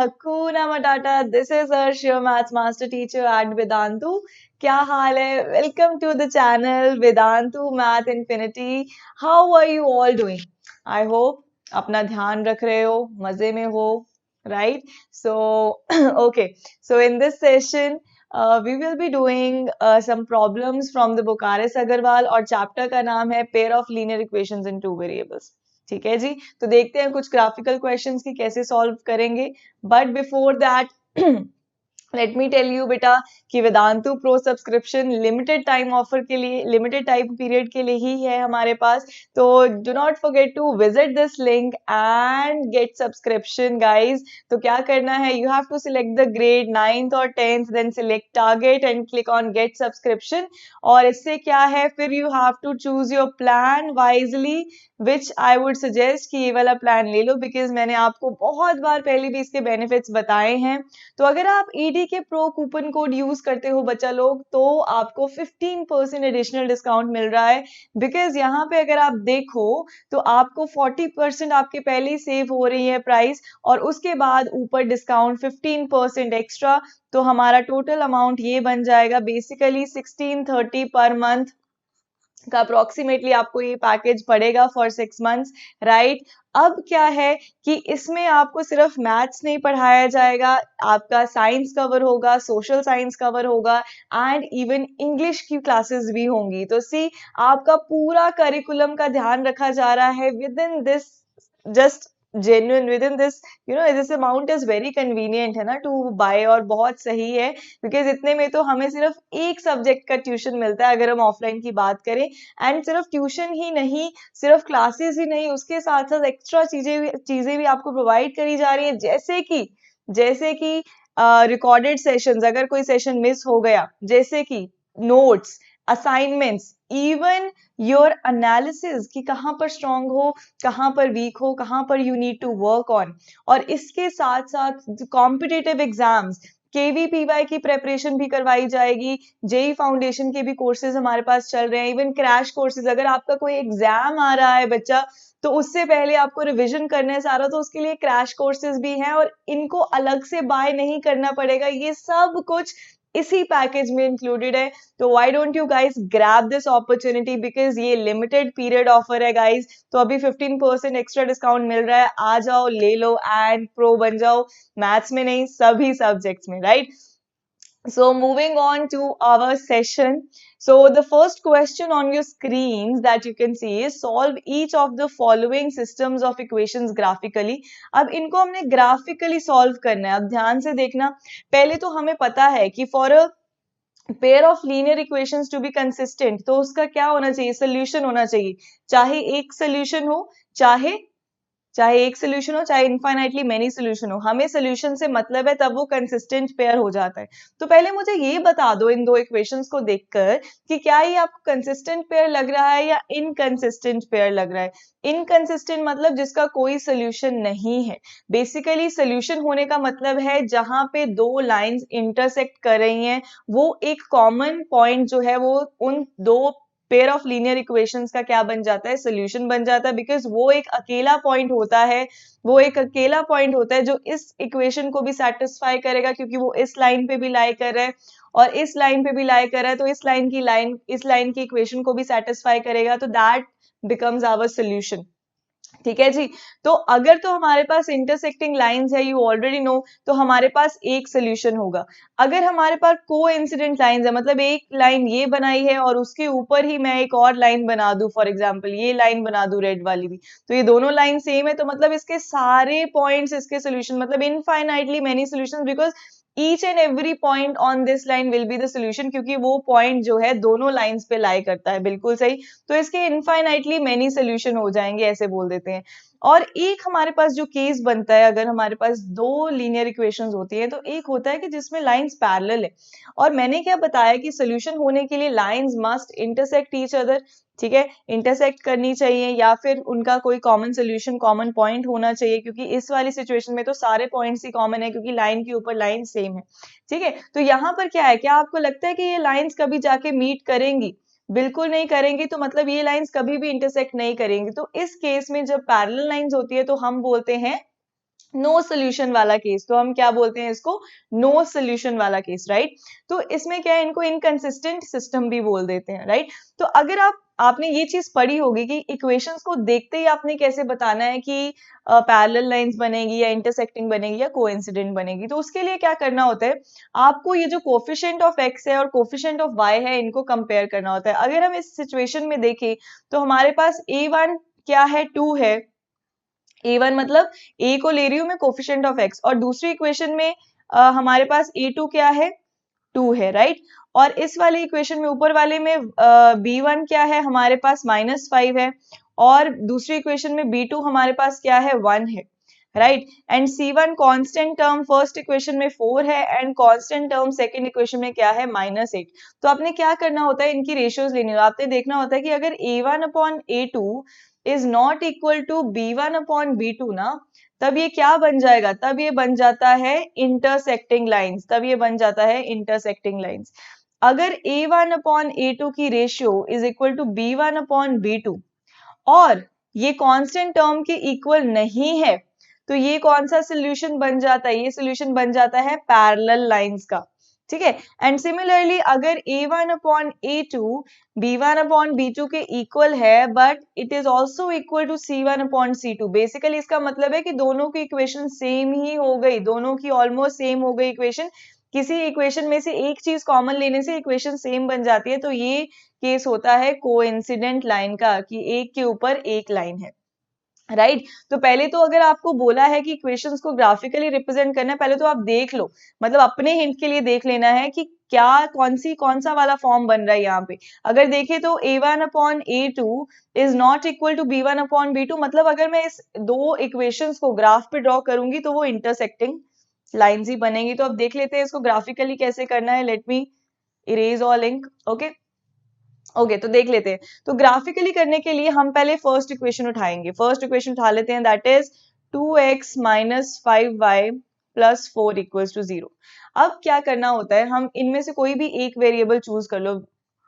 Hakuna Matata. This is Arsh, your maths master teacher at Vedantu. क्या हाल है? Welcome to the channel Vedantu Math Infinity. How are you all doing? I hope अपना ध्यान रख रहे हो, मजे में हो, right? So, okay. So in this session, we will be doing some problems from the book R.S. Agarwal और chapter का नाम है Pair of Linear Equations in Two Variables. ठीक है जी, तो देखते हैं कुछ ग्राफिकल क्वेश्चंस की कैसे सॉल्व करेंगे. But before that let me tell you बेटा कि Vedantu pro subscription limited time offer के लिए, लिमिटेड टाइम पीरियड के लिए ही है हमारे पास. तो do not forget to visit this link and get subscription guys. तो क्या करना है, you have to select the grade 9th और 10th, then select target and click on get subscription. और इससे क्या है, फिर you have to choose your plan wisely, which I would suggest कि ये वाला प्लान ले लो, बिकॉज मैंने आपको बहुत बार पहले भी इसके बेनिफिट्स बताए हैं. तो अगर आप ईडी के प्रो कूपन कोड यूज करते हो बच्चा लोग, तो आपको 15% एडिशनल डिस्काउंट मिल रहा है. बिकॉज यहाँ पे अगर आप देखो तो आपको 40% आपके पहले ही सेव हो रही है प्राइस, और उसके बाद ऊपर डिस्काउंट 15% एक्स्ट्रा. तो हमारा टोटल अमाउंट ये बन जाएगा बेसिकली 1630 पर मंथ का अप्रोक्सीमेटली आपको ये पैकेज पड़ेगा फॉर 6 मंथ्स, राइट. अब क्या है कि इसमें आपको सिर्फ मैथ्स नहीं पढ़ाया जाएगा, आपका साइंस कवर होगा, सोशल साइंस कवर होगा एंड इवन इंग्लिश की क्लासेस भी होंगी. तो सी, आपका पूरा करिकुलम का ध्यान रखा जा रहा है with in this, just genuine with in this, you know, this amount is very convenient है ना टू बाय, और बहुत सही है बिकॉज इतने में तो हमें सिर्फ एक सब्जेक्ट का ट्यूशन मिलता है अगर हम ऑफलाइन की बात करें. एंड सिर्फ ट्यूशन ही नहीं, सिर्फ क्लासेस ही नहीं, उसके साथ साथ एक्स्ट्रा चीजें भी आपको प्रोवाइड करी जा रही है, जैसे कि रिकॉर्डेड सेशंस, अगर कोई सेशन मिस हो गया, जैसे कि notes, assignments, even your analysis कि कहाँ पर स्ट्रांग हो, कहाँ पर वीक हो, कहाँ पर you need to work on. और इसके साथ साथ कॉम्पिटिटिव एग्जाम्स, केवीपीवाई की प्रेपरेशन भी करवाई जाएगी, जेई फाउंडेशन के भी कोर्सेज हमारे पास चल रहे हैं, इवन क्रैश कोर्सेज. अगर आपका कोई एग्जाम आ रहा है बच्चा, तो उससे पहले आपको रिवीजन करना है सारा, तो उसके लिए क्रैश कोर्सेज भी हैं और इनको अलग से बाय नहीं करना पड़ेगा. ये सब कुछ इसी पैकेज में इंक्लूडेड है. तो why don't you guys grab this opportunity, because ये लिमिटेड पीरियड ऑफर है गाइस. तो अभी 15% एक्स्ट्रा डिस्काउंट मिल रहा है, आ जाओ, ले लो एंड प्रो बन जाओ, मैथ्स में नहीं सभी सब्जेक्ट्स में, right. So moving on to our session. So the first question on your screens that you can see is solve each of the following systems of equations graphically. अब इनको हमने graphically solve करना है. अब ध्यान से देखना, पहले तो हमें पता है कि for a pair of linear equations to be consistent, तो उसका क्या होना चाहिए, solution होना चाहिए. चाहे एक solution हो, चाहे एक सोल्यूशन हो, चाहे इनफाइनाइटली मेनी सोल्यूशन हो, हमें सोल्यूशन से मतलब है, तब वो कंसिस्टेंट पेयर हो जाता है. तो पहले मुझे ये बता दो इन दो इक्वेशंस को देखकर कि क्या ये आपको कंसिस्टेंट पेयर लग रहा है या इनकंसिस्टेंट पेयर लग रहा है. इनकंसिस्टेंट मतलब जिसका कोई सोल्यूशन नहीं है. बेसिकली सोल्यूशन होने का मतलब है जहां पे दो लाइंस इंटरसेक्ट कर रही हैं, वो एक कॉमन पॉइंट जो है वो उन दो पेयर ऑफ लीनियर इक्वेशंस का क्या बन जाता है, सोल्यूशन बन जाता है. बिकॉज वो एक अकेला पॉइंट होता है जो इस इक्वेशन को भी सेटिस्फाई करेगा, क्योंकि वो इस लाइन पे भी लाई कर रहा है और इस लाइन पे भी लाई कर रहा है, तो इस लाइन की इक्वेशन को भी सेटिस्फाई करेगा. तो दैट बिकम्स आवर सोल्यूशन. ठीक है जी. तो अगर तो हमारे पास इंटरसेक्टिंग लाइंस है, यू ऑलरेडी नो, तो हमारे पास एक सोल्यूशन होगा. अगर हमारे पास कोइंसिडेंट लाइंस है, मतलब एक लाइन ये बनाई है और उसके ऊपर ही मैं एक और लाइन बना दूं, फॉर एग्जांपल ये लाइन बना दूं रेड वाली भी, तो ये दोनों लाइन सेम है, तो मतलब इसके सारे पॉइंट्स इसके सोल्यूशन, मतलब infinitely many solutions, because each and every point on this line will be the solution, क्योंकि वो पॉइंट जो है दोनों लाइंस पे लाई करता है. बिल्कुल सही. तो इसके इनफाइनाइटली मेनी सोल्यूशन हो जाएंगे, ऐसे बोल देते हैं. और एक हमारे पास जो केस बनता है, अगर हमारे पास दो लीनियर इक्वेशंस होती है, तो एक होता है कि जिसमें लाइंस पैरेलल है, और मैंने क्या बताया कि सोल्यूशन होने के लिए lines must intersect each other. ठीक है, इंटरसेक्ट करनी चाहिए या फिर उनका कोई कॉमन सोल्यूशन, कॉमन पॉइंट होना चाहिए, क्योंकि इस वाली सिचुएशन में तो सारे पॉइंट्स ही कॉमन है, क्योंकि लाइन के ऊपर लाइन सेम है. ठीक है, तो यहाँ पर क्या है, क्या आपको लगता है कि ये लाइंस कभी जाके मीट करेंगी? बिल्कुल नहीं करेंगी. तो मतलब ये लाइंस कभी भी इंटरसेक्ट नहीं करेंगी. तो इस केस में जब पैरेलल लाइंस होती है तो हम बोलते हैं नो सोल्यूशन वाला केस, तो हम क्या बोलते हैं इसको, नो सोल्यूशन वाला केस, राइट। तो इसमें क्या है, इनको इनकंसिस्टेंट सिस्टम भी बोल देते हैं, राइट। तो अगर आपने ये चीज पढ़ी होगी कि इक्वेशंस को देखते ही आपने कैसे बताना है कि पैरेलल लाइंस बनेगी या इंटरसेक्टिंग बनेगी या कोइंसिडेंट बनेगी, तो उसके लिए क्या करना होता है, आपको ये जो कोफिशिएंट ऑफ एक्स है और कोफिशिएंट ऑफ वाई है, इनको कंपेयर करना होता है। अगर हम इस सिचुएशन में देखें तो हमारे पास a1 क्या है, 2 है। a1 मतलब a को ले रही हूं मैं कोफिशिएंट ऑफ x, और दूसरी इक्वेशन में हमारे पास a2 क्या है, 2 है, राइट। और इस वाले इक्वेशन में ऊपर वाले में b1 क्या है, हमारे पास -5 है, और दूसरी इक्वेशन में b2 हमारे पास क्या है, 1 है, right. And c1 constant term first equation में 4 है, and constant term second equation में क्या है, -8। तो आपने क्या करना होता है, इनकी रेशियोज लेनी होती है। आपने देखना होता है कि अगर a1 upon a2 is not equal to b1 upon b2 ना, तब ये क्या बन जाएगा, तब ये बन जाता है इंटरसेक्टिंग लाइंस, तब ये बन जाता है इंटरसेक्टिंग लाइंस। अगर a1 अपॉन a2 की ratio is equal to b1 upon b2 और ये कांस्टेंट टर्म के इक्वल नहीं है, तो ये कौन सा सोल्यूशन बन जाता है, ये सोल्यूशन बन जाता है पैरेलल लाइंस का, ठीक है। एंड सिमिलरली अगर a1 upon a2 b1 upon b2 के इक्वल है, but it is also equal to c1 upon c2, basically इसका मतलब है कि दोनों की इक्वेशन सेम ही हो गई, दोनों की ऑलमोस्ट सेम हो गई इक्वेशन, किसी इक्वेशन में से एक चीज कॉमन लेने से इक्वेशन सेम बन जाती है, तो ये केस होता है कोइंसिडेंट लाइन का, कि एक के ऊपर एक लाइन है, राइट। तो पहले तो अगर आपको बोला है कि इक्वेशंस को ग्राफिकली रिप्रेजेंट करना है, पहले तो आप देख लो, मतलब अपने हिंट के लिए देख लेना है कि क्या कौन सा वाला फॉर्म बन रहा है यहाँ पे। अगर देखें तो a1 upon a2 is not equal to b1 upon b2, मतलब अगर मैं इस दो इक्वेशंस को ग्राफ पे ड्रॉ करूंगी तो वो इंटरसेक्टिंग लाइंस ही बनेंगी। तो अब देख लेते हैं इसको ग्राफिकली कैसे करना है। Let me erase all ink, okay okay, तो देख लेते हैं। तो ग्राफिकली करने के लिए हम पहले फर्स्ट इक्वेशन उठाएंगे, फर्स्ट इक्वेशन उठा लेते हैं, that is 2x minus 5y plus 4 equals to 0। अब क्या करना होता है, हम इनमें से कोई भी एक वेरिएबल चूज कर लो।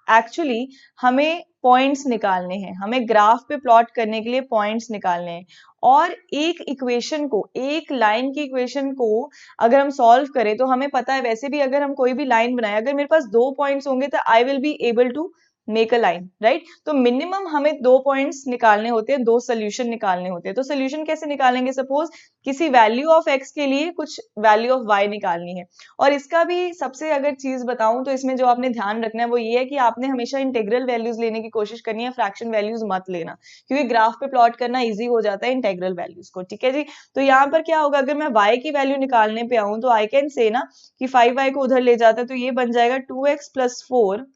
एक्चुअली हमें पॉइंट्स निकालने हैं, हमें ग्राफ पे प्लॉट करने के लिए पॉइंट्स निकालने हैं, और एक इक्वेशन को, एक लाइन की इक्वेशन को अगर हम सॉल्व करें तो हमें पता है, वैसे भी अगर हम कोई भी लाइन बनाए, अगर मेरे पास 2 पॉइंट्स होंगे तो I will be able to make a line, right. तो मिनिमम हमें 2 पॉइंट्स निकालने होते हैं, 2 सोल्यूशन निकालने होते हैं। तो सोल्यूशन कैसे निकालेंगे, सपोज किसी वैल्यू ऑफ x के लिए कुछ वैल्यू ऑफ y निकालनी है। और इसका भी सबसे अगर चीज बताऊं तो इसमें जो आपने ध्यान रखना है वो ये है कि आपने हमेशा इंटेग्रल वैल्यूज लेने की कोशिश करनी है, फ्रैक्शन वैल्यूज मत लेना, क्योंकि ग्राफ पे प्लॉट करना इजी हो जाता है इंटेग्रल वैल्यूज को, ठीक है जी। तो यहाँ पर क्या होगा, अगर मैं y की वैल्यू निकालने पे आऊं तो आई कैन से ना कि 5y को उधर ले जाता है, तो ये बन जाएगा 2x प्लस 4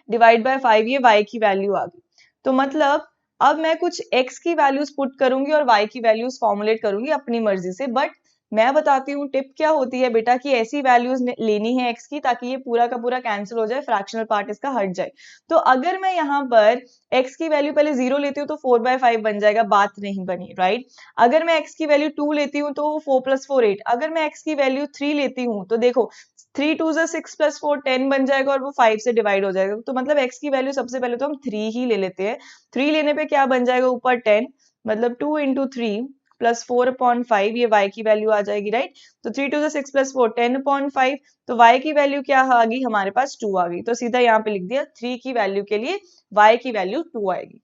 डिवाइड बाय 5, ये y की वैल्यू आ गई। तो मतलब अब मैं कुछ x की वैल्यूज पुट करूंगी और y की वैल्यूज फॉर्मुलेट करूंगी अपनी मर्जी से, बट मैं बताती हूँ टिप क्या होती है बेटा, कि ऐसी वैल्यूज लेनी है x की ताकि ये पूरा का पूरा कैंसिल हो जाए, फ्रैक्शनल पार्ट इसका हट जाए। तो अगर मैं यहाँ पर x की वैल्यू पहले 0 लेती हूँ तो 4/5 बन जाएगा, बात नहीं बनी, राइट। अगर मैं x की वैल्यू 2 लेती हूँ तो 4 + 4 8, अगर मैं x की वैल्यू 3 लेती हूँ तो देखो 3 2 6 + 4 10 बन जाएगा, और वो 5 से डिवाइड हो जाएगा। तो मतलब x की वैल्यू सबसे पहले तो हम 3 ही ले लेते हैं। 3 लेने पे क्या बन जाएगा, ऊपर 10, मतलब 2 × 3 प्लस 4/5, ये y की वैल्यू आ जाएगी, राइट। तो 3 2 6 + 4 10/5, तो y की वैल्यू क्या आ गई, हमारे पास 2 आ गई। तो सीधा यहाँ पे लिख दिया 3 की वैल्यू के लिए y की वैल्यू 2 आएगी,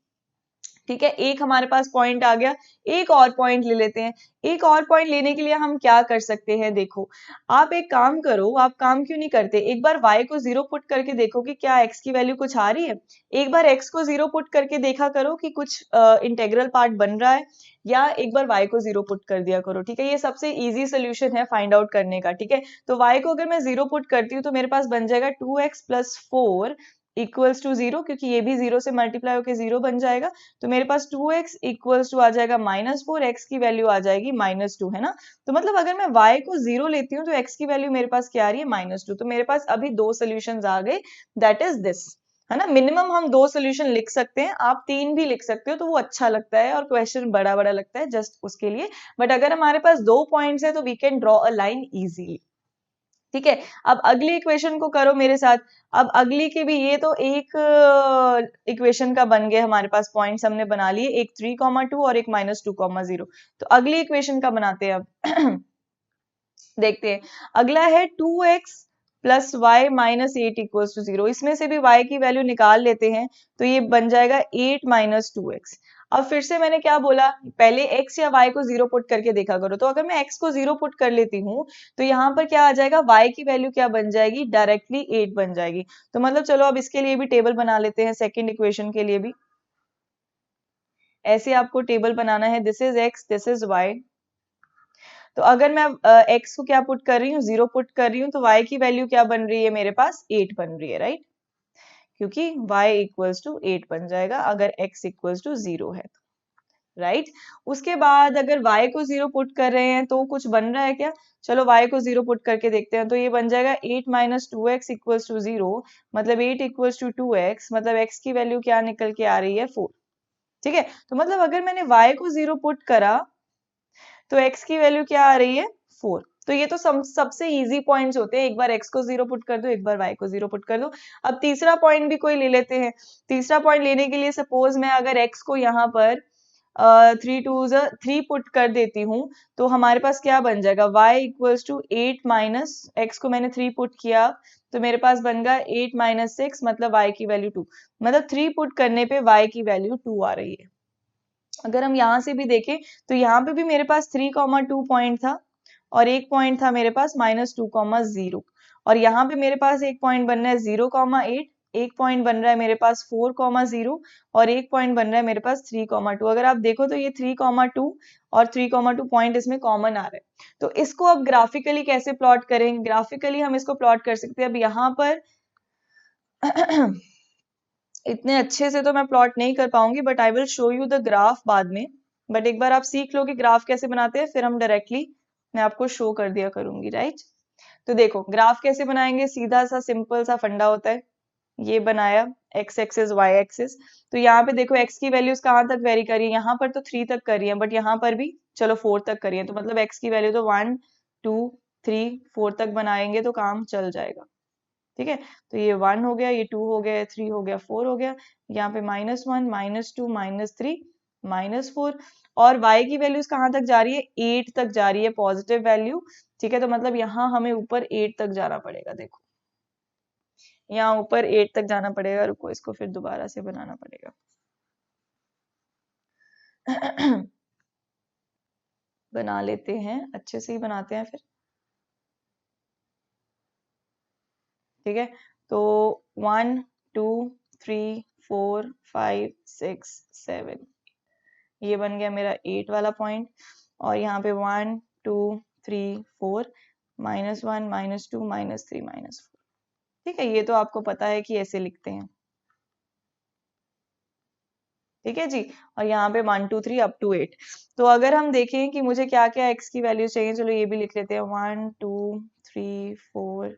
ठीक है। एक हमारे पास पॉइंट आ गया, एक और पॉइंट ले लेते हैं। एक और पॉइंट लेने के लिए हम क्या कर सकते हैं, देखो आप एक काम करो, आप काम क्यों नहीं करते, एक बार y को 0 पुट करके देखो कि क्या x की वैल्यू कुछ आ रही है। एक बार x को 0 पुट करके देखा करो कि कुछ इंटेग्रल पार्ट बन रहा है, या एक बार y को 0 पुट कर दिया करो, ठीक है। ये सबसे इजी सोल्यूशन है फाइंड आउट करने का, ठीक है। तो y को अगर मैं 0 पुट करती हूँ तो मेरे पास बन जाएगा 2x + 4 इक्वल्स टू 0, क्योंकि ये भी 0 से मल्टीप्लाई होकर 0 बन जाएगा। तो मेरे पास 2x इक्वल्स टू आ जाएगा -4, x की वैल्यू आ जाएगी -2, है ना। तो मतलब अगर मैं y को 0 लेती हूँ तो x की वैल्यू मेरे पास क्या आ रही है, -2। तो मेरे पास अभी 2 सोल्यूशंस आ गए, दैट इज दिस, है ना। मिनिमम हम 2 सोल्यूशन लिख सकते हैं, आप 3 भी लिख सकते हो तो वो अच्छा लगता है और क्वेश्चन बड़ा बड़ा लगता है जस्ट उसके लिए। बट अगर हमारे पास 2 पॉइंट्स है तो we can draw a line easily, ठीक है, अब अगली इक्वेशन को करो मेरे साथ। अब अगली के भी, ये तो एक इक्वेशन का बन गया, हमारे पास पॉइंट्स हमने बना लिए, एक 3,2 और एक -2,0। तो अगली इक्वेशन का बनाते हैं अब। देखते हैं, अगला है 2x plus y minus 8 equals to 0। इसमें से भी y की वैल्यू निकाल लेते हैं, तो ये बन जाएगा 8 माइनस 2x। अब फिर से मैंने क्या बोला, पहले x या y को 0 पुट करके देखा करो। तो अगर मैं x को 0 पुट कर लेती हूँ तो यहाँ पर क्या आ जाएगा, y की वैल्यू क्या बन जाएगी, डायरेक्टली 8 बन जाएगी। तो मतलब चलो अब इसके लिए भी टेबल बना लेते हैं, सेकेंड इक्वेशन के लिए भी ऐसे आपको टेबल बनाना है, this is x, this is y। तो अगर मैं x को क्या पुट कर रही हूँ, 0 पुट कर रही हूँ, तो y की वैल्यू क्या बन रही है, मेरे पास 8 बन रही है, राइट, क्योंकि y इक्वल्स टू 8 बन जाएगा अगर x इक्वल्स टू 0 है, राइट। उसके बाद अगर y को 0 पुट कर रहे हैं तो कुछ बन रहा है क्या, चलो y को 0 पुट करके देखते हैं। तो ये बन जाएगा 8 माइनस 2x इक्वल्स टू 0, मतलब 8 इक्वल्स टू 2x, मतलब x की वैल्यू क्या निकल के आ रही है, 4। ठीक है, तो मतलब अगर मैंने y को 0 पुट करा तो x की वैल्यू क्या आ रही है, 4। तो ये तो सबसे इजी पॉइंट्स होते हैं, एक बार x को 0 पुट कर दो, एक बार y को 0 पुट कर दो। अब तीसरा पॉइंट भी कोई ले लेते हैं। तीसरा पॉइंट लेने के लिए सपोज मैं अगर x को यहाँ पर 3 पुट कर देती हूँ, तो हमारे पास क्या बन जाएगा, y equals to 8 minus x को मैंने 3 पुट किया, तो मेरे पास बन गया 8 माइनस 6, मतलब y की वैल्यू 2। मतलब 3 पुट करने पे y की वैल्यू 2 आ रही है। अगर हम यहाँ से भी देखें तो यहाँ पे भी मेरे पास 3,2 पॉइंट था और एक पॉइंट था मेरे पास -2,0, और यहाँ पे मेरे पास एक पॉइंट बन रहा है 0,8, एक पॉइंट बन रहा है मेरे पास 4,0 और एक पॉइंट बन रहा है मेरे पास 3,2। अगर आप देखो तो ये 3,2 और 3,2 पॉइंट इसमें कॉमन आ रहे हैं। तो इसको अब ग्राफिकली कैसे प्लॉट करेंगे, ग्राफिकली हम इसको प्लॉट कर सकते हैं। अब यहाँ पर इतने अच्छे से तो मैं प्लॉट नहीं कर पाऊंगी, but I will show you the graph बाद में। बट एक बार आप सीख लो कि ग्राफ कैसे बनाते हैं, फिर हम डायरेक्टली मैं आपको शो कर दिया करूंगी, राइट। तो देखो ग्राफ कैसे बनाएंगे, सीधा सा सिंपल सा फंडा होता है। ये बनाया x एक्सिस y एक्सिस, तो यहाँ पे देखो x की वैल्यूज कहाँ तक वेरी करी है, यहाँ पर तो 3 तक करी है, बट यहाँ पर भी चलो 4 तक करी है। तो मतलब x की वैल्यू तो 1 2 3 4 तक बनाएंगे तो काम चल जाएगा। ठीक है, तो ये 1 हो गया, ये 2 हो गया, 3 हो गया, 4 हो गया, यहाँ पे -1 -2 -3 -4, और y की वैल्यूज कहाँ तक जा रही है, 8 तक जा रही है, पॉजिटिव वैल्यू। ठीक है, तो मतलब यहाँ हमें ऊपर 8 तक जाना पड़ेगा। देखो यहाँ ऊपर 8 तक जाना पड़ेगा, रुको इसको फिर दोबारा से बनाना पड़ेगा। बना लेते हैं, अच्छे से ही बनाते हैं फिर। ठीक है, तो 1 2 3 4 5 6 7, ये बन गया मेरा 8 वाला पॉइंट। और यहाँ पे 1 2 3 4 -1 -2 -3 -4। ठीक है, ये तो आपको पता है कि ऐसे लिखते हैं। ठीक है जी, और यहाँ पे 1 2 3 अप टू 8। तो अगर हम देखें कि मुझे क्या क्या x की वैल्यू चाहिए, चलो ये भी लिख लेते हैं, 1 2 3 4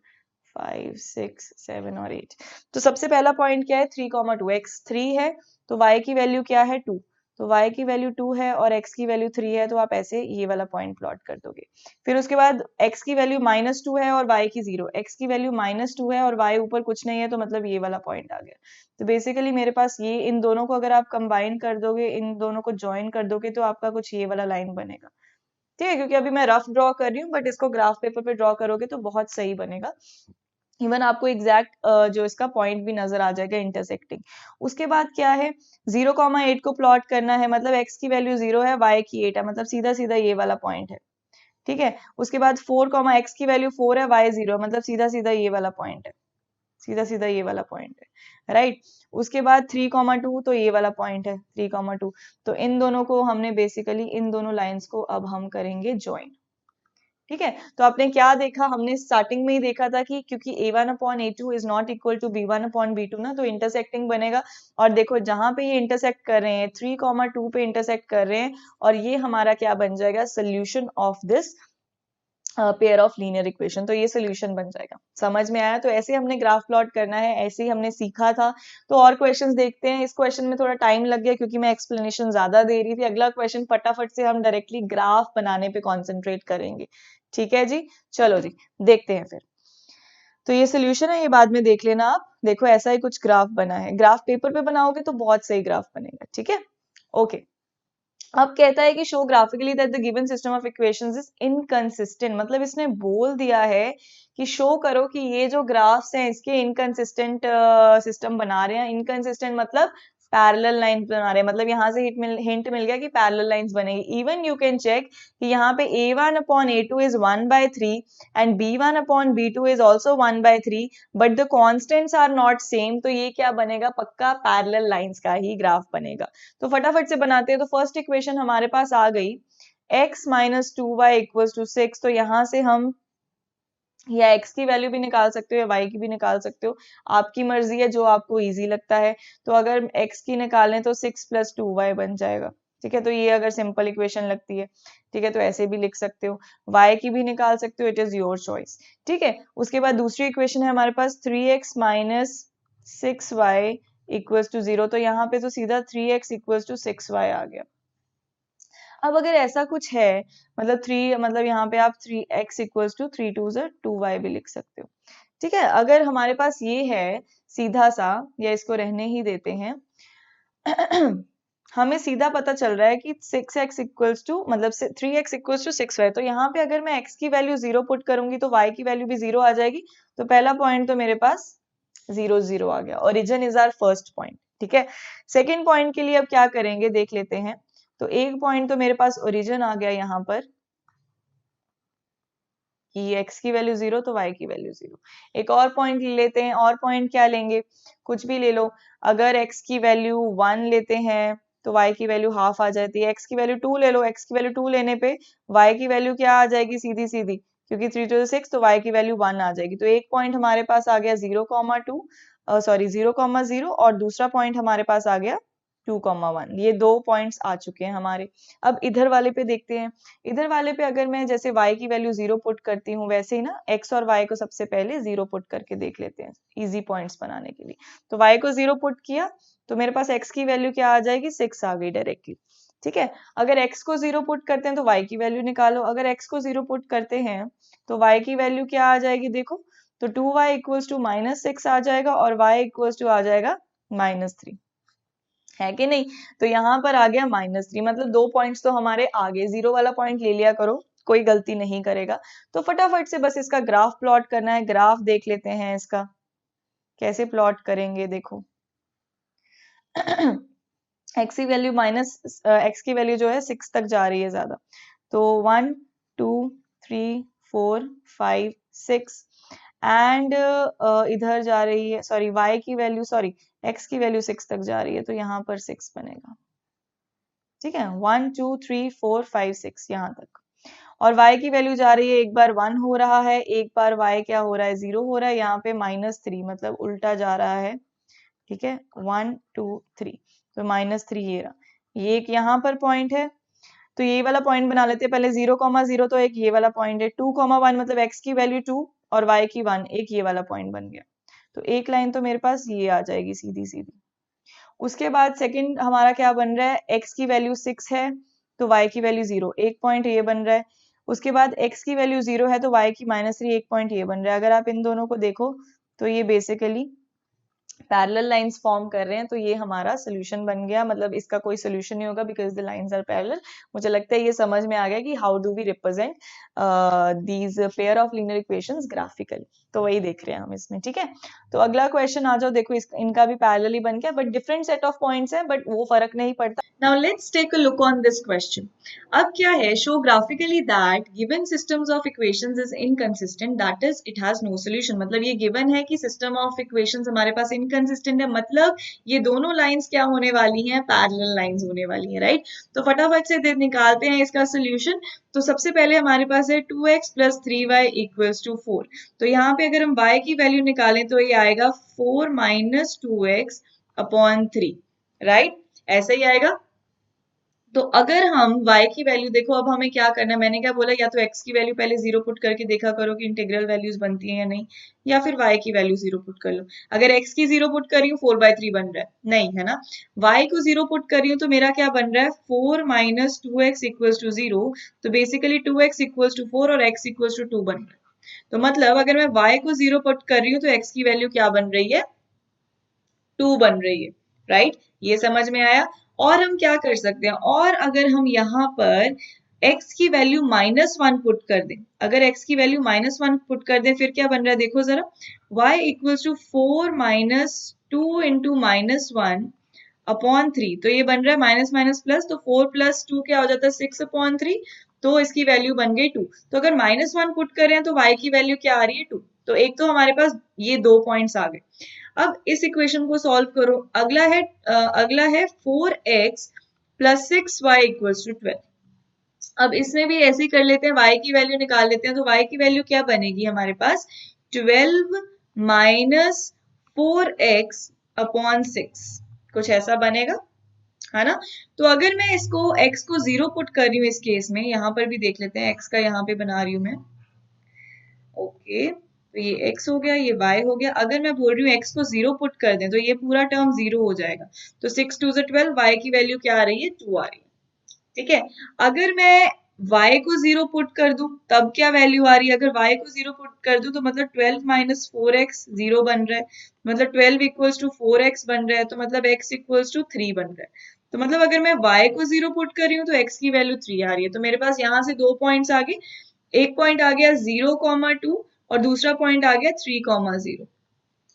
5 6 7 और 8। तो सबसे पहला पॉइंट क्या है, 3,2, x 3 है तो y की वैल्यू क्या है, 2। तो y की वैल्यू 2 है और x की वैल्यू 3 है, तो आप ऐसे ये वाला पॉइंट प्लॉट कर दोगे। फिर उसके बाद x की वैल्यू -2 है और y की 0, x की वैल्यू -2 है और y ऊपर कुछ नहीं है, तो मतलब ये वाला पॉइंट आ गया। तो बेसिकली मेरे पास ये, इन दोनों को अगर आप कंबाइन कर दोगे, इन दोनों को ज्वाइन कर दोगे, तो आपका कुछ ये वाला लाइन बनेगा। ठीक है, क्योंकि अभी मैं रफ ड्रॉ कर रही हूँ, बट इसको ग्राफ पेपर पे ड्रॉ करोगे तो बहुत सही बनेगा। इवन आपको एग्जैक्ट जो इसका पॉइंट भी नजर आ जाएगा इंटरसेक्टिंग। उसके बाद क्या है, 0,8 को प्लॉट करना है, मतलब x की वैल्यू 0 है, y की 8 है, मतलब सीधा सीधा ये वाला पॉइंट है। ठीक है, उसके बाद 4, x की वैल्यू 4 है, y 0 है, मतलब सीधा सीधा ये वाला पॉइंट है, सीधा सीधा ये वाला पॉइंट है, राइट। उसके बाद 3,2, तो ये वाला पॉइंट है 3,2। तो इन दोनों को हमने बेसिकली, इन दोनों लाइंस को अब हम करेंगे ज्वाइन। ठीक है, तो आपने क्या देखा, हमने स्टार्टिंग में ही देखा था कि क्योंकि a1/a2 is not equal to b1/b2 ना, तो इंटरसेक्टिंग बनेगा। और देखो जहां पे ये इंटरसेक्ट कर रहे हैं, 3,2 पे इंटरसेक्ट कर रहे हैं, और ये हमारा क्या बन जाएगा, solution of this pair of linear equation. तो ये सोल्यूशन बन जाएगा। समझ में आया, तो ऐसे हमने ग्राफ प्लॉट करना है, ऐसे ही हमने सीखा था। तो और क्वेश्चंस देखते हैं। इस क्वेश्चन में थोड़ा टाइम लग गया क्योंकि मैं एक्सप्लेनेशन ज्यादा दे रही थी। अगला क्वेश्चन फटाफट से हम डायरेक्टली ग्राफ बनाने पे कॉन्सेंट्रेट करेंगे। ठीक है जी, चलो जी देखते हैं फिर। तो ये सोल्यूशन है, ये बाद में देख लेना आप। देखो ऐसा ही कुछ ग्राफ बना है, ग्राफ पेपर पे बनाओगे तो बहुत सही ग्राफ बनेगा, ठीक है। ओके, अब कहता है कि show graphically that the given system of equations is inconsistent, मतलब इसने बोल दिया है कि शो करो कि ये जो ग्राफ्स हैं इसके इनकंसिस्टेंट सिस्टम बना रहे हैं। इनकंसिस्टेंट मतलब पैरेलल लाइन बना रहे हैं, मतलब यहाँ से हिंट मिल गया कि पैरेलल लाइंस बनेगी। इवन यू कैन चेक कि यहाँ पे a1 upon a2 is 1/3 and b1 upon b2 is also 1/3 but the constants are not same, तो ये क्या बनेगा, पक्का पैरेलल लाइंस का ही ग्राफ बनेगा। तो फटाफट से बनाते हैं। तो फर्स्ट इक्वेशन हमारे पास आ गई x minus 2y equal to 6, तो यहाँ से हम या x की वैल्यू भी निकाल सकते हो या y की भी निकाल सकते हो, आपकी मर्जी है, जो आपको इजी लगता है। तो अगर x की निकालें तो 6 + 2y बन जाएगा, ठीक है। तो ये अगर सिंपल इक्वेशन लगती है, ठीक है, तो ऐसे भी लिख सकते हो। y की भी निकाल सकते हो, इट इज योर चॉइस, ठीक है। उसके बाद दूसरी इक्वेशन है हमारे पास 3x minus 6y equals to 0, तो यहाँ पे तो सीधा 3x इक्वल्स टू 6y आ गया। अब अगर ऐसा कुछ है, मतलब 3, मतलब यहाँ पे आप 3x इक्वल्स टू 3 2 2y भी लिख सकते हो, ठीक है। अगर हमारे पास ये है सीधा सा, या इसको रहने ही देते हैं हमें सीधा पता चल रहा है कि 6x इक्वल्स टू, मतलब 3x इक्वल्स टू 6y, तो यहाँ पे अगर मैं x की वैल्यू 0 पुट करूंगी तो y की वैल्यू भी 0 आ जाएगी। तो पहला पॉइंट तो मेरे पास 0 0 आ गया। Origin is our first point, ठीक है। सेकेंड पॉइंट के लिए अब क्या करेंगे देख लेते हैं। तो एक पॉइंट तो मेरे पास ओरिजिन आ गया यहाँ पर कि x की वैल्यू 0 तो y की वैल्यू 0। एक और पॉइंट ले लेते हैं, और पॉइंट क्या लेंगे, कुछ भी ले लो। अगर x की वैल्यू 1 लेते हैं तो y की वैल्यू हाफ आ जाती है। x की वैल्यू 2 ले लो, x की वैल्यू 2 लेने पे y की वैल्यू क्या आ जाएगी, सीधी सीधी, क्योंकि 3 to 6 तो y की वैल्यू 1 आ जाएगी। तो एक पॉइंट हमारे पास आ गया 0,2 सॉरी 0,0, और दूसरा पॉइंट हमारे पास आ गया 2,1। ये दो पॉइंट्स आ चुके हैं हमारे। अब इधर वाले पे देखते हैं। इधर वाले पे अगर मैं जैसे y की वैल्यू 0 पुट करती हूँ, वैसे ही ना x और y को सबसे पहले 0 पुट करके देख लेते हैं, इजी पॉइंट्स बनाने के लिए। तो y को 0 पुट किया तो मेरे पास x की वैल्यू क्या आ जाएगी, 6 आ गई डायरेक्टली, ठीक है। अगर x को 0 पुट करते हैं तो y की वैल्यू निकालो। अगर x को 0 पुट करते हैं तो y की वैल्यू क्या आ जाएगी, देखो, तो 2y इक्वल्स टू -6 आ जाएगा और y इक्वल्स टू आ जाएगा -3, है कि नहीं। तो यहाँ पर आ गया -3, मतलब दो पॉइंट्स तो हमारे आगे। 0 वाला पॉइंट ले लिया करो, कोई गलती नहीं करेगा। तो फटाफट से बस इसका ग्राफ प्लॉट करना है। ग्राफ देख लेते हैं इसका कैसे प्लॉट करेंगे। देखो x की वैल्यू x की वैल्यू जो है 6 तक जा रही है ज्यादा, तो 1 2 3 4 5 6 एंड इधर जा रही है, सॉरी y की वैल्यू, सॉरी x की वैल्यू 6 तक जा रही है, तो यहाँ पर 6 बनेगा, ठीक है। 1 2 3 4 5 6 यहाँ तक। और y की वैल्यू जा रही है, एक बार 1 हो रहा है, एक बार y क्या हो रहा है, 0 हो रहा है। यहाँ पे -3, मतलब उल्टा जा रहा है, ठीक है। 1 2 3, तो -3 ये रहा। ये एक यहाँ पर पॉइंट है, तो ये वाला पॉइंट बना लेते हैं पहले। 0,0 तो एक ये वाला पॉइंट है। 2,1 मतलब x की वैल्यू 2 और y की 1, एक ये वाला पॉइंट बन गया। तो एक लाइन तो मेरे पास ये आ जाएगी सीधी सीधी। उसके बाद सेकंड हमारा क्या बन रहा है, x की वैल्यू 6 है तो y की वैल्यू 0, एक पॉइंट ये बन रहा है। उसके बाद x की वैल्यू 0 है तो y की -3, एक पॉइंट ये बन रहा है। अगर आप इन दोनों को देखो तो ये बेसिकली पैरेलल लाइंस फॉर्म कर रहे हैं, तो ये हमारा सोल्यूशन बन गया। मतलब इसका कोई सोल्यूशन नहीं होगा because the lines are parallel. मुझे लगता है ये समझ में आ गया कि how do we represent these pair of linear equations graphically. तो वही देख रहे हैं हम इसमें, ठीक है। तो अगला क्वेश्चन आ जाओ। देखो इनका भी पैरेलल ही बन गया, but different set of points है, बट वो फर्क नहीं पड़ता। Now let's take a look on this question. अब क्या है, show graphically that given systems of equations is inconsistent, that is it has no solution. मतलब ये गिवन है कि सिस्टम ऑफ इक्वेशंस हमारे पास इनकंसिस्टेंट है, मतलब ये दोनों लाइंस क्या होने वाली हैं, पैरेलल लाइंस होने वाली हैं, राइट। तो फटाफट से निकालते हैं इसका सोल्यूशन। तो सबसे पहले हमारे पास है 2x + 3y = 4। तो यहाँ पे अगर हम y की वैल्यू निकालें तो ये आएगा 4 - 2x अपॉन 3, राइट, ऐसा ही आएगा। तो अगर हम y की वैल्यू देखो, अब हमें क्या करना है, मैंने क्या बोला, या तो x की वैल्यू पहले 0 पुट करके देखा करो कि इंटीग्रल वैल्यूज बनती हैं या नहीं, या फिर y की वैल्यू 0 पुट कर लो। अगर x की 0 पुट कर रही हूँ 4/3 बन रहा है, नहीं है ना। y को 0 पुट कर रही हूँ तो मेरा क्या बन रहा है, 4 - 2x = 0। तो बेसिकली 2x = 4 और x = 2 बन रहा है। तो मतलब अगर मैं y को 0 पुट कर रही हूँ तो x की वैल्यू क्या बन रही है, 2 बन रही है, राइट। ये समझ में आया। और हम क्या कर सकते हैं, और अगर हम यहाँ पर x की वैल्यू -1 पुट कर दें, अगर x की वैल्यू -1 पुट कर दें, फिर क्या बन रहा है देखो जरा, y equals to 4 minus 2 into -1 upon 3। तो ये बन रहा है माइनस माइनस प्लस, तो 4 प्लस 2 क्या हो जाता है 6 अपॉन 3। तो इसकी वैल्यू बन गई 2। तो अगर -1 पुट करें तो y की वैल्यू क्या आ रही है 2। तो एक तो हमारे पास ये 2 पॉइंट्स आ गए। अब इस इक्वेशन को सॉल्व करो। अगला है 4x plus 6y equals to 12। अब इसमें भी ऐसे ही कर लेते हैं, y की वैल्यू निकाल लेते हैं। तो y की वैल्यू क्या बनेगी हमारे पास, 12 माइनस 4x अपॉन 6, कुछ ऐसा बनेगा, है ना। तो अगर मैं इसको x को 0 पुट कर रही हूँ इस केस में, यहाँ पर भी देख लेते हैं, x का यहाँ पे बना रही हूँ मैं, ओके। तो ये x हो गया, ये y हो गया। अगर मैं बोल रही हूँ x को 0 पुट कर दें तो ये पूरा टर्म 0 हो जाएगा। तो 6 2 12, y की वैल्यू क्या आ रही है, 2 आ रही है, ठीक है। अगर मैं y को 0 पुट कर दूं तब क्या वैल्यू आ रही है, अगर y को 0 पुट कर दूं तो मतलब 12 माइनस 4x 0 बन रहा है, मतलब 12 इक्वल्स टू 4x बन रहा है, तो मतलब x इक्वल्स टू 3 बन रहा है। तो मतलब अगर मैं y को 0 पुट कर रही हूँ तो x की वैल्यू 3 आ रही है। तो मेरे पास यहाँ से 2 पॉइंट्स आ गए, एक पॉइंट आ गया 0,2 और दूसरा पॉइंट आ गया 3,0।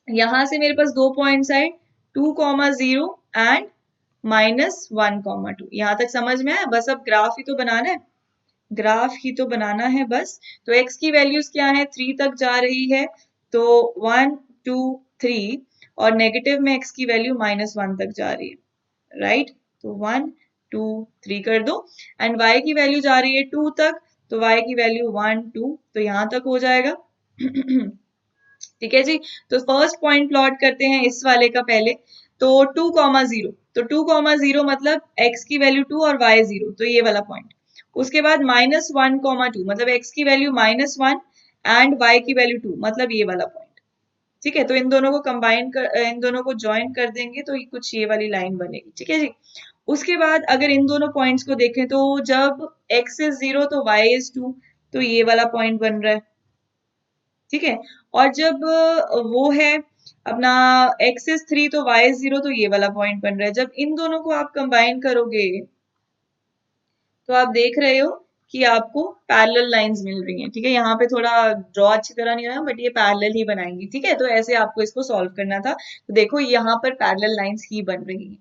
यहां से मेरे पास 2 पॉइंट्स आए 2,0 एंड -1,2। यहां तक समझ में आया। बस अब ग्राफ ही तो बनाना है, ग्राफ ही तो बनाना है बस। तो x की वैल्यूज क्या है, 3 तक जा रही है, तो 1 2 3, और नेगेटिव में x की वैल्यू -1 तक जा रही है, राइट। तो 1 2 3 कर दो। एंड y की वैल्यू जा रही है 2 तक, तो y की वैल्यू 1 2, तो यहां तक हो जाएगा। ठीक है जी। तो फर्स्ट पॉइंट प्लॉट करते हैं इस वाले का पहले। तो 2,0, तो 2,0 मतलब x की वैल्यू 2 और y 0, तो ये वाला पॉइंट। उसके बाद -1,2 मतलब x की वैल्यू -1 एंड y की वैल्यू 2, मतलब ये वाला पॉइंट। ठीक है। तो इन दोनों को कंबाइन कर, इन दोनों को ज्वाइन कर देंगे तो कुछ ये वाली लाइन बनेगी। ठीक है जी। उसके बाद अगर इन दोनों पॉइंट्स को देखें तो जब x इज 0 तो y इज 2, तो ये वाला पॉइंट बन रहा है। ठीक है। और जब वो है अपना x इज 3 तो y इज 0, तो ये वाला पॉइंट बन रहा है। जब इन दोनों को आप कंबाइन करोगे तो आप देख रहे हो कि आपको पैरेलल लाइंस मिल रही हैं। ठीक है। यहाँ पे थोड़ा ड्रॉ अच्छी तरह नहीं आया, बट ये पैरेलल ही बनाएंगी। ठीक है। तो ऐसे आपको इसको सॉल्व करना था। तो देखो यहाँ पर पैरेलल लाइंस ही बन रही हैं।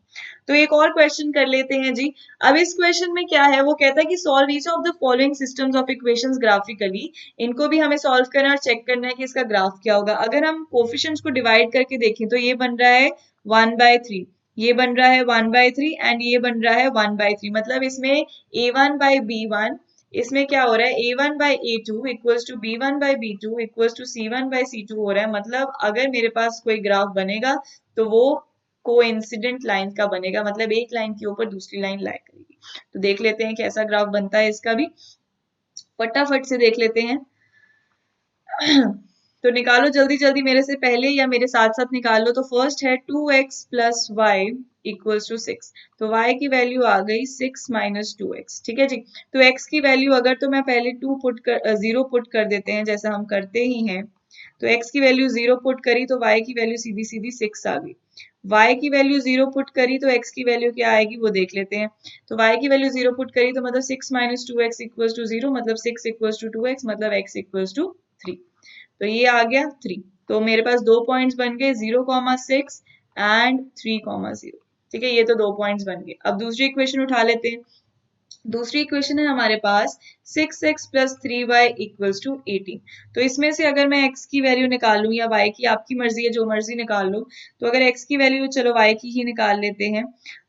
तो एक और क्वेश्चन कर लेते हैं जी। अब इस क्वेश्चन में क्या है, वो कहता है कि solve each of the following systems of equations graphically. इनको भी हमें सॉल्व करना है और चेक करना है कि इसका ग्राफ क्या होगा। अगर हम कोफिशिएंट्स को डिवाइड करके देखें तो ये बन रहा है 1/3, ये बन रहा है 1/3 एंड ये बन रहा है 1/3। मतलब इसमें a1/b1, इसमें क्या हो रहा है a1/a2 equals to b1/b2 equals to c1/c2 हो रहा है। मतलब अगर मेरे पास कोई ग्राफ बनेगा तो वो कोइंसिडेंट लाइन का बनेगा, मतलब एक लाइन के ऊपर दूसरी लाइन लाई करेगी। तो देख लेते हैं कैसा ग्राफ बनता है इसका भी, फटाफट से देख लेते हैं। तो निकालो जल्दी जल्दी मेरे से पहले या मेरे साथ साथ निकाल लो। तो फर्स्ट है 2x plus Y equals to 6। तो y की वैल्यू आ गई 6 माइनस 2x। ठीक है जी। तो x की वैल्यू अगर तो मैं पहले 0 पुट कर देते हैं जैसा हम करते ही हैं। तो x की वैल्यू 0 पुट करी तो y की वैल्यू सीधी सीधी 6 आ गई। y की वैल्यू 0 पुट करी तो x की वैल्यू क्या आएगी वो देख लेते हैं। तो y की वैल्यू 0 पुट करी तो मतलब 6 माइनस 2x इक्वल्स टू 0, मतलब 6 इक्वल्स टू 2x, मतलब x इक्वल्स टू 3। तो ये आ गया 3। तो मेरे पास 2 पॉइंट्स बन गए 0,6 एंड 3,0। ठीक है। ये तो 2 पॉइंट्स बन गए। अब दूसरी इक्वेशन उठा लेते हैं। दूसरी इक्वेशन है हमारे पास 6x plus 3y equals to 18। तो इसमें से अगर मैं x की वैल्यू निकालूं या y की, आपकी मर्जी है, जो मर्जी निकाल लो। तो अगर x की वैल्यू, चलो y की ही निकाल लेते हैं।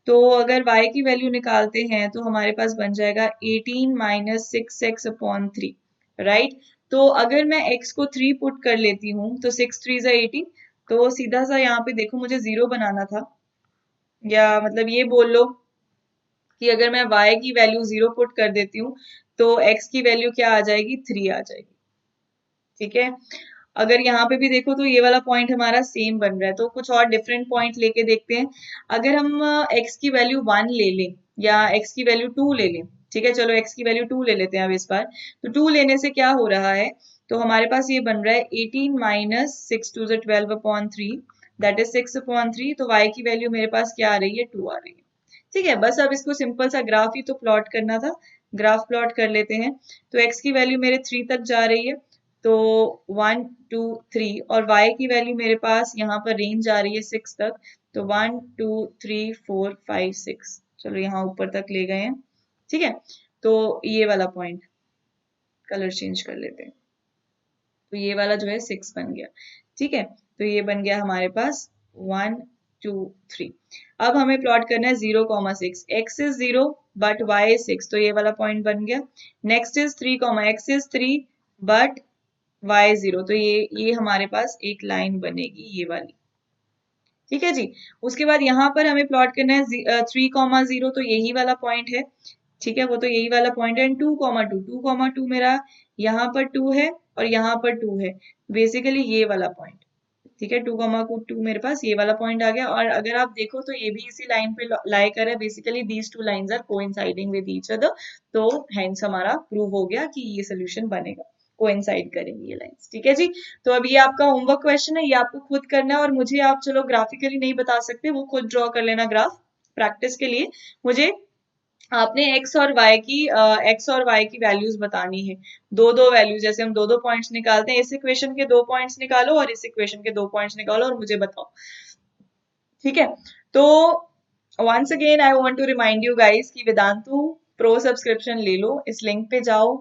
तो अगर y की वैल्यू निकालते हैं तो हमारे पास बन जाएगा 18 माइनस 6x अपॉन 3, राइट। तो अगर मैं x को 3 पुट कर लेती हूँ तो 6 3 18। तो सीधा सा यहाँ पे देखो मुझे 0 बनाना था, या मतलब ये बोल लो कि अगर मैं y की वैल्यू 0 पुट कर देती हूँ तो x की वैल्यू क्या आ जाएगी, 3 आ जाएगी। ठीक है। अगर यहाँ पे भी देखो तो ये वाला पॉइंट हमारा सेम बन रहा है। तो कुछ और डिफरेंट पॉइंट लेके देखते हैं। अगर हम x की वैल्यू 1 ले लें या x की वैल्यू 2 ले लें। ठीक है। चलो x की वैल्यू 2 ले लेते हैं अब इस बार। तो 2 लेने से क्या हो रहा है तो हमारे पास ये बन रहा है 18 माइनस 6 टू 12/3, दैट इज 6/3। तो y की वैल्यू मेरे पास क्या आ रही है, 2 आ रही है। ठीक है, बस अब इसको सिंपल सा ग्राफ ही तो प्लॉट करना था, ग्राफ प्लॉट कर लेते हैं। तो x की वैल्यू मेरे 3 तक जा रही है, तो 1 2 3, और y की वैल्यू मेरे पास यहाँ पर रेंज आ रही है 6 तक, तो 1 2 3 4 5 6, चलो यहाँ ऊपर तक ले गए हैं। ठीक है, तो ये वाला पॉइंट कलर चेंज कर लेते हैं, तो ये वाला जो है 6 बन गया। ठीक है, तो ये बन गया हमारे पास 1 2 3। अब हमें प्लॉट करना है 0,6, x is 0 but y is 6, तो ये वाला पॉइंट बन गया। Next is 3, x is 3 but y 0, तो ये हमारे पास एक लाइन बनेगी, ये वाली। ठीक है जी, उसके बाद यहाँ पर हमें प्लॉट करना है 3,0, तो यही वाला पॉइंट है। ठीक है, वो तो यही वाला पॉइंट है। 2,2, 2,2 मेरा यहाँ पर 2 है और यहाँ पर 2 है, बेसिकली ये वाला पॉइंट। ठीक है, 2,2 मेरे पास ये वाला पॉइंट आ गया, और अगर आप देखो तो ये भी इसी लाइन पे लाई कर है। Basically these two lines are coinciding with each other, तो हेंस हमारा प्रूव हो गया कि ये सोल्यूशन बनेगा, कोइंसाइड करेंगी ये लाइंस। ठीक है जी, तो अब ये आपका होमवर्क क्वेश्चन है, ये आपको खुद करना है, और मुझे आप चलो ग्राफिकली नहीं बता सकते, वो खुद ड्रॉ कर लेना ग्राफ प्रैक्टिस के लिए। मुझे आपने एक्स और वाई की वैल्यूज बतानी है, दो दो वैल्यूज, जैसे हम दो दो पॉइंट्स निकालते हैं, इस इक्वेशन के 2 पॉइंट्स निकालो और इस इक्वेशन के 2 पॉइंट्स निकालो और मुझे बताओ। ठीक है, तो once again I want to remind you guys कि वेदांतु प्रो सब्सक्रिप्शन ले लो, इस लिंक पे जाओ,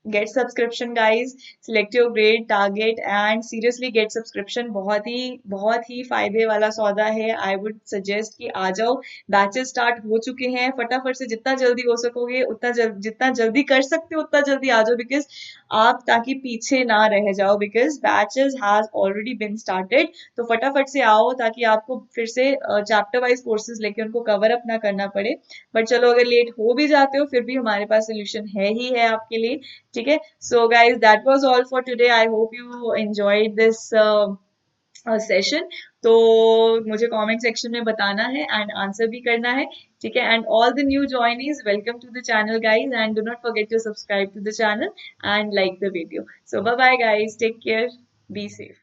get subscription guys, select your grade target and seriously get subscription. बहुत ही फायदे वाला सौदा है। आई वुड सजेस्ट कि आ जाओ, बैचेस स्टार्ट हो चुके हैं, फटाफट से जितना जल्दी हो सकोगे उतना जितना जल्दी कर सकते हो उतना जल्दी आ जाओ, बिकॉज आप ताकि पीछे ना रह जाओ, because batches has already been started. तो फटाफट से आओ ताकि आपको फिर से चैप्टर वाइज कोर्सेज लेके उनको कवर अप ना करना पड़े। बट चलो, अगर लेट हो भी जाते हो फिर भी हमारे पास सोल्यूशन है ही है आपके लिए। ठीक है, so guys that was all for today. I hope you enjoyed this session. तो मुझे कमेंट सेक्शन में बताना है एंड आंसर भी करना है। ठीक है, and all the new joinees, welcome to the channel guys, and do not forget to subscribe to the channel and like the video. So bye bye guys, take care, be safe.